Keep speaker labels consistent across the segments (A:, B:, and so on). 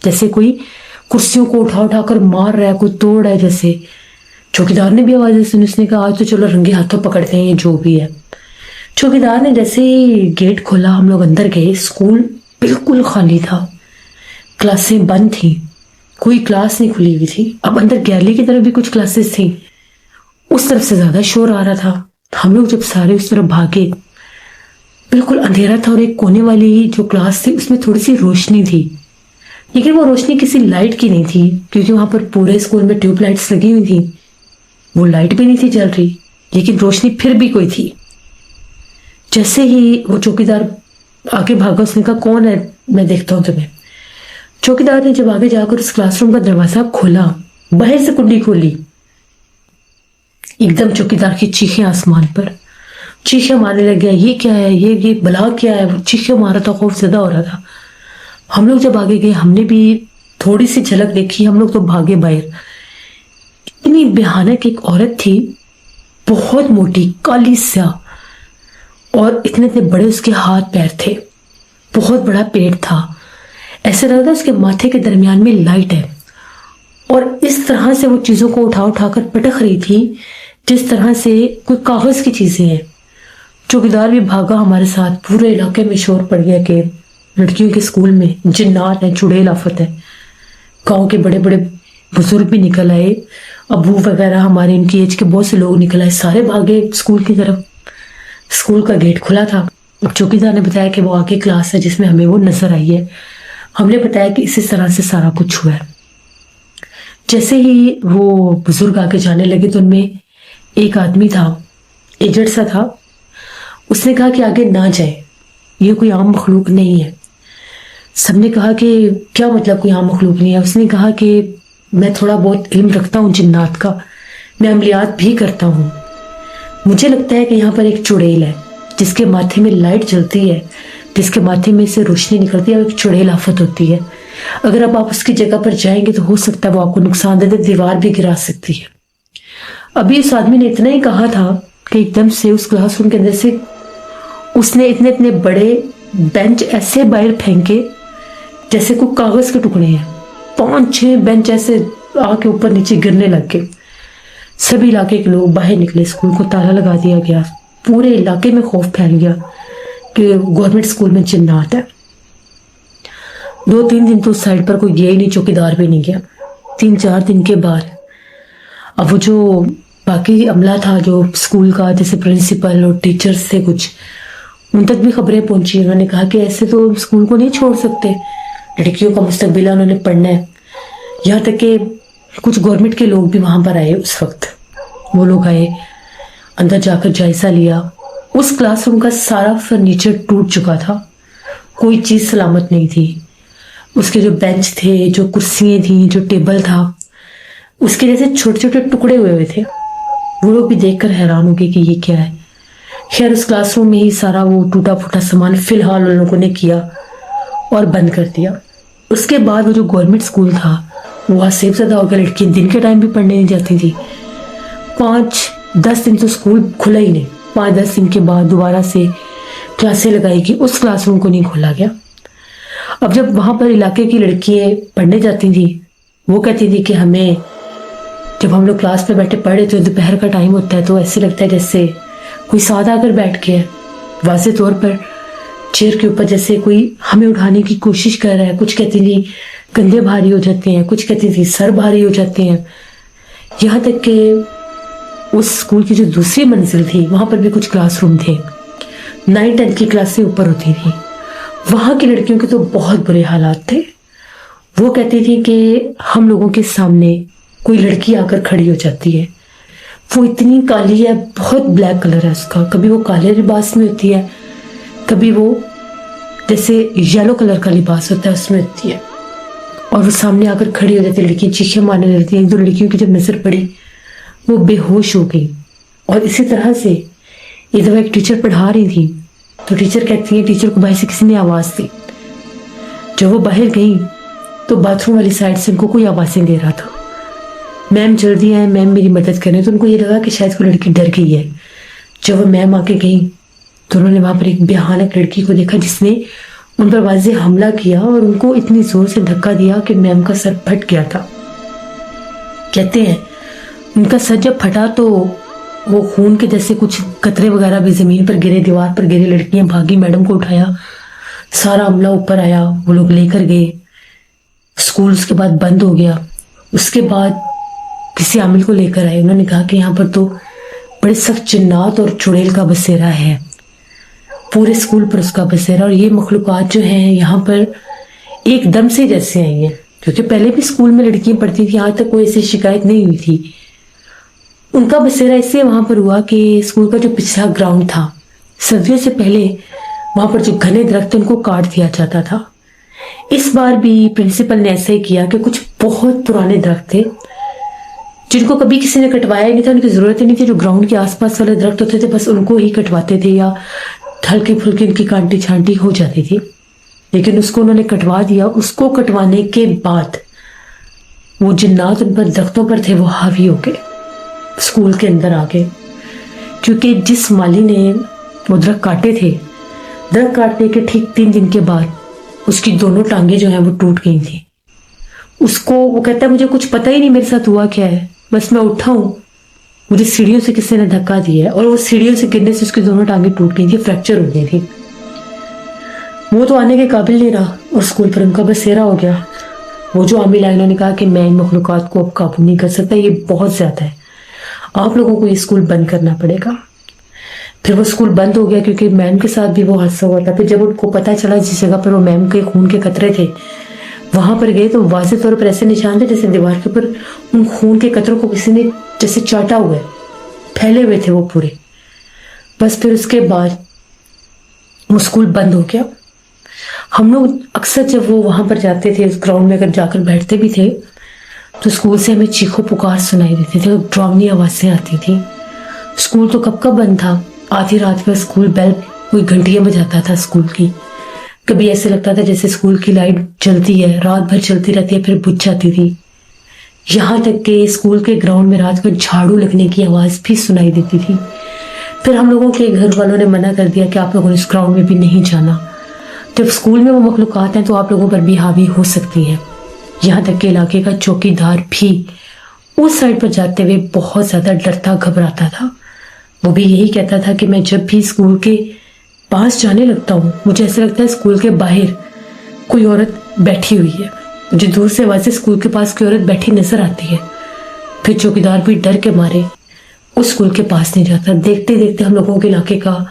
A: जैसे कोई कुर्सियों को उठा उठा कर मार रहा है, कोई तोड़ रहा है जैसे। चौकीदार ने भी आवाज सुनी, उसने कहा आज तो चलो रंगे हाथों पकड़ते हैं ये जो भी है। चौकीदार ने जैसे ही गेट खोला, हम लोग अंदर गए। स्कूल बिल्कुल खाली था, क्लासें बंद थी, कोई क्लास नहीं खुली हुई थी। अब अंदर गैलरी की तरफ भी कुछ क्लासेस थी, उस तरफ से ज्यादा शोर आ रहा था। हम लोग जब सारे उस तरफ भागे, बिल्कुल अंधेरा था और एक कोने वाली जो क्लास थी उसमें थोड़ी सी रोशनी थी, लेकिन वो रोशनी किसी लाइट की नहीं थी, क्योंकि वहां पर पूरे स्कूल में ट्यूबलाइट्स लगी हुई थी। वो लाइट भी नहीं थी जल रही, लेकिन रोशनी फिर भी कोई थी। जैसे ही वो चौकीदार आगे भागा, उसने कहा कौन है, मैं देखता हूं तुम्हें। चौकीदार ने जब आगे जाकर उस क्लासरूम का दरवाजा खोला, बाहर से कुंडी खोली, एकदम चौकीदार की चीखें आसमान पर, चीखें मारने लग गया, ये क्या है, ये बला क्या है। वो चीखें मार रहा था, खौफ ज्यादा हो रहा था। हम लोग जब आगे गए, हमने भी थोड़ी सी झलक देखी, हम लोग तो भागे बाहर। इतनी भयानक एक औरत थी, बहुत मोटी, काली स्या, और इतने इतने बड़े उसके हाथ पैर थे, बहुत बड़ा पेट था। ऐसा लग रहा था उसके माथे के दरमियान में लाइट है, और इस तरह से वो चीजों को उठा उठा कर पटक रही थी जिस तरह से कोई कागज की चीजें हैं। चौकीदार भी भागा हमारे साथ। पूरे इलाके में शोर पड़ गया कि लड़कियों के स्कूल में जिन्नात है, चुड़ैल आफत है। गांव के बड़े बड़े बुजुर्ग भी निकल आए, अबू वगैरह हमारे इनकी एज के बहुत से लोग निकल आए, सारे भागे स्कूल की तरफ। स्कूल का गेट खुला था। अब चौकीदार ने बताया कि वो आगे क्लास है जिसमें हमें वो नजर आई है। हमने बताया कि इसी तरह से सारा कुछ हुआ है। जैसे ही वो बुजुर्ग आगे जाने लगे तो उनमें एक आदमी था, एजेड सा था। उसने कहा कि आगे ना जाए, ये कोई आम मखलूक नहीं है। सबने कहा कि क्या मतलब कोई आम मखलूक नहीं है। उसने कहा कि मैं थोड़ा बहुत इल्म रखता हूँ जिन्नात का, मैं अमलियात भी करता हूँ। मुझे लगता है कि यहाँ पर एक चुड़ैल है जिसके माथे में लाइट जलती है, जिसके माथे में से रोशनी निकलती है, एक चुड़ैल आफत होती है। अगर अब आप उसकी जगह पर जाएंगे तो हो सकता है वो आपको नुकसान दे, दीवार भी गिरा सकती है। अभी उस आदमी ने इतना ही कहा था कि एकदम से उस क्लासरूम के अंदर से उसने इतने इतने बड़े बेंच ऐसे बाहर फेंके जैसे कोई कागज के टुकड़े हैं। 5-6 बेंच ऐसे आके ऊपर नीचे गिरने लग गए। सभी इलाके के लोग बाहर निकले, स्कूल को ताला लगा दिया गया। पूरे इलाके में खौफ फैल गया कि गवर्नमेंट स्कूल में जिन्नात है। 2-3 दिन तो उस साइड पर कोई गया ही नहीं, चौकीदार भी नहीं गया। 3-4 दिन के बाद अब वो जो बाकी अमला था जो स्कूल का, जैसे प्रिंसिपल और टीचर्स थे कुछ, उन तक भी खबरें पहुंची। उन्होंने कहा कि ऐसे तो स्कूल को नहीं छोड़ सकते, लड़कियों का मुस्तकबिल है, उन्होंने पढ़ना है। यहाँ तक कि कुछ गवर्नमेंट के लोग भी वहां पर आए। उस वक्त वो लोग आए, अंदर जाकर जायजा लिया। उस क्लासरूम का सारा फर्नीचर टूट चुका था, कोई चीज सलामत नहीं थी। उसके जो बेंच थे, जो कुर्सियां थी, जो टेबल था, उसके जैसे छोटे छोटे टुकड़े हुए हुए थे। वो लोग भी देखकर हैरान हो गए कि ये क्या है। खैर उस क्लासरूम में ही सारा वो टूटा फूटा सामान फिलहाल उन लोगों ने किया और बंद कर दिया। उसके बाद वो जो गवर्नमेंट स्कूल था वो सेफ ज़्यादा हो गया। लड़कियां दिन के टाइम भी पढ़ने नहीं जाती थी। 5-10 दिन तो स्कूल खुला ही नहीं। 5-10 दिन के बाद दोबारा से क्लासें लगाई गई, उस क्लासरूम को नहीं खोला गया। अब जब वहां पर इलाके की लड़कियां पढ़ने जाती थी, वो कहती थी कि हमें, जब हम लोग क्लास में बैठे पढ़े तो दोपहर का टाइम होता है तो ऐसे लगता है जैसे कोई सादा आकर बैठ गया है, वाज़े तौर पर चेयर के ऊपर, जैसे कोई हमें उठाने की कोशिश कर रहा है। कुछ कहती थी कंधे भारी हो जाते हैं, कुछ कहती थी सर भारी हो जाते हैं। यहाँ तक कि उस स्कूल की जो दूसरी मंजिल थी वहां पर भी कुछ क्लासरूम थे। 9-10 की क्लासें ऊपर होती थी। वहां की लड़कियों के तो बहुत बुरे हालात थे। वो कहती थी कि हम लोगों के सामने कोई लड़की आकर खड़ी हो जाती है, वो इतनी काली है, बहुत ब्लैक कलर है उसका, कभी वो काले लिबास में होती है, कभी वो जैसे येलो कलर का लिबास होता है उसमें होती है, और वो सामने आकर खड़ी हो जाती है। लड़कियां चीखें मारने लगती हैं। 1-2 लड़कियों की जब नजर पड़ी वो बेहोश हो गई। और इसी तरह से एक दफा एक टीचर पढ़ा रही थी तो टीचर कहती है, टीचर को बाहर से किसी ने आवाज दी। जब वो बाहर गई तो बाथरूम वाली साइड से उनको कोई आवाजें दे रहा था, मैम जल्दी आए, मैम मेरी मदद करें। तो उनको ये लगा कि शायद वो लड़की डर गई है। जब वो मैम आके गई तो उन्होंने वहां पर एक भयानक लड़की को देखा जिसने उन पर वाज़े हमला किया और उनको इतनी जोर से धक्का दिया कि मैम का सर फट गया था। कहते हैं उनका सर जब फटा तो वो खून के जैसे कुछ कतरे वगैरह भी जमीन पर गिरे, दीवार पर गिरे। लड़कियां भागी, मैडम को उठाया, सारा अमला ऊपर आया, वो लोग लेकर गए। स्कूल उसके बाद बंद हो गया। उसके बाद किसी आमिल को लेकर आए, उन्होंने कहा कि यहाँ पर तो बड़े सख्त जिन्नात और चुड़ैल का बसेरा है, पूरे स्कूल पर उसका बसेरा, और ये मखलूकात जो हैं यहाँ पर एकदम से जैसे आई हैं। क्योंकि पहले भी स्कूल में लड़कियां पढ़ती थी, आज तक कोई ऐसी शिकायत नहीं हुई थी। उनका बसेरा इससे वहां पर हुआ कि स्कूल का जो पिछला ग्राउंड था, सर्दियों से पहले वहां पर जो घने दरख्त उनको काट दिया जाता था। इस बार भी प्रिंसिपल ने ऐसा ही किया कि कुछ बहुत पुराने दरख्त थे जिनको कभी किसी ने कटवाया नहीं था, उनकी जरूरत ही नहीं थी। जो ग्राउंड के आसपास वाले दरख्त होते थे बस उनको ही कटवाते थे, या हल्की फुल्की उनकी कांटी छांटी हो जाती थी, लेकिन उसको उन्होंने कटवा दिया। उसको कटवाने के बाद वो जिन्नात उन पर दरख्तों पर थे वो हावी हो गए, स्कूल के अंदर आ गए। क्योंकि जिस माली ने वो दरख्त काटे थे, दरख्त काटने के ठीक 3 दिन के बाद उसकी दोनों टांगे जो हैं वो टूट गई थी। उसको वो कहता है मुझे कुछ पता ही नहीं मेरे साथ हुआ क्या है, बस मैं उठा हूँ, मुझे सीढ़ियों से किसी ने धक्का दिया है, और वो सीढ़ियों से गिरने से उसकी दोनों टांगे टूट गई थी, फ्रैक्चर हो गई थी। वो तो आने के काबिल नहीं रहा और स्कूल पर उनका बसेरा हो गया। वो जो आमिल आए उन्होंने कहा कि मैं इन मखलूकात को अब काबू नहीं कर सकता, ये बहुत ज्यादा है, आप लोगों को ये स्कूल बंद करना पड़ेगा। फिर वो स्कूल बंद हो गया क्योंकि मैम के साथ भी वो हादसा हुआ था। फिर जब उनको पता चला जिस जगह पर वो मैम के खून के कतरे थे वहां पर गए तो वाज़े तौर पर ऐसे निशान थे जैसे दीवार के ऊपर उन खून के कतरों को किसी ने जैसे चाटा हुआ है, फैले हुए थे वो पूरे। बस फिर उसके बाद वो स्कूल बंद हो गया। हम लोग अक्सर जब वो वहां पर जाते थे, उस ग्राउंड में अगर जाकर बैठते भी थे तो स्कूल से हमें चीखों पुकार सुनाई देती थी, डरावनी आवाजें आती थी। स्कूल तो कब का बंद था, आधी रात में स्कूल बेल कोई घंटियां बजाता था स्कूल की। कभी ऐसे लगता था जैसे स्कूल की लाइट जलती है, रात भर चलती रहती है, फिर बुझ जाती थी। यहाँ तक कि स्कूल के ग्राउंड में रात को झाड़ू लगने की आवाज भी सुनाई देती थी। फिर हम लोगों के घर वालों ने मना कर दिया कि आप लोगों ने इस ग्राउंड में भी नहीं जाना। जब स्कूल में वो मखलूकात हैं तो आप लोगों पर भी हावी हो सकती हैं। यहाँ तक कि इलाके का चौकीदार भी उस साइड पर जाते हुए बहुत ज्यादा डरता घबराता था। वो भी यही कहता था कि मैं जब भी स्कूल के पास जाने लगता हूँ मुझे ऐसा लगता है स्कूल के बाहर कोई औरत बैठी हुई है। मुझे दूर से आवाज़ स्कूल के पास कोई औरत बैठी नजर आती है। फिर चौकीदार भी डर के मारे उस स्कूल के पास नहीं जाता। देखते देखते हम लोगों के इलाके का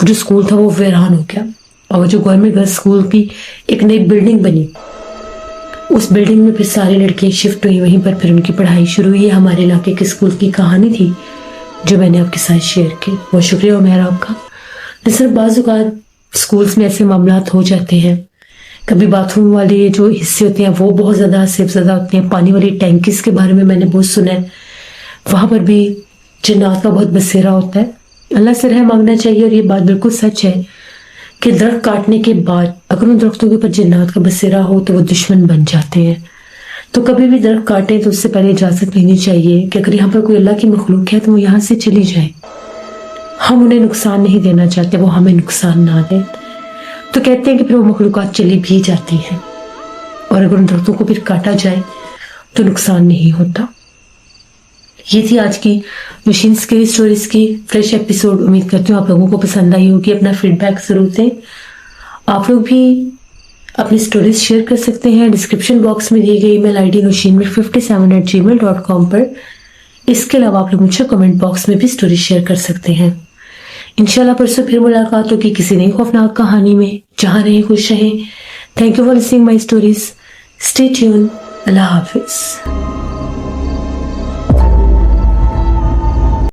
A: जो स्कूल था वो वीरान हो गया, और जो गवर्नमेंट गर्ल्स स्कूल की एक नई बिल्डिंग बनी, उस बिल्डिंग में फिर सारी लड़कियां शिफ्ट हुई, वहीं पर फिर उनकी पढ़ाई शुरू हुई। हमारे इलाके के स्कूल की कहानी थी जो मैंने आपके साथ शेयर की। बहुत शुक्रिया मेहरा आपका। सर बाज़ औक़ात स्कूल्स में ऐसे मामलात हो जाते हैं, कभी बाथरूम वाले जो हिस्से होते हैं वो बहुत ज़्यादा सेफज़दा होते हैं। पानी वाली टैंकीज के बारे में मैंने बहुत सुना है, वहाँ पर भी जिन्नात का बहुत बसेरा होता है। अल्लाह से रहम मांगना चाहिए। और ये बात बिल्कुल सच है कि दरख्त काटने के बाद अगर उन दरख्तों के ऊपर जिन्नात का बसेरा हो तो वो दुश्मन बन जाते हैं। तो कभी भी दरख्त काटें तो उससे पहले इजाज़त लेनी चाहिए कि अगर यहाँ पर कोई अल्लाह की मखलूक है तो वो यहाँ से चली जाए। हम उन्हें नुकसान नहीं देना चाहते, वो हमें नुकसान ना दें। तो कहते हैं कि फिर वो मखलूकात चली भी जाती हैं, और अगर उन दरख्तों को फिर काटा जाए तो नुकसान नहीं होता। ये थी आज की मशीन स्केरी स्टोरीज की फ्रेश एपिसोड। उम्मीद करती हूँ आप लोगों को पसंद आई होगी। अपना फीडबैक जरूर दें। आप लोग भी अपनी स्टोरीज शेयर कर सकते हैं डिस्क्रिप्शन बॉक्स में दी गई ईमेल आईडी nushinmir57@gmail.com पर। इसके अलावा आप लोग मुझे कमेंट बॉक्स में भी स्टोरी शेयर कर सकते हैं। इंशाल्लाह परसों फिर मुलाकात होगी किसी नई खौफनाक कहानी में। जहां रहें खुश रहें। Thank you for listening my stories. Stay tune. Allah Hafiz.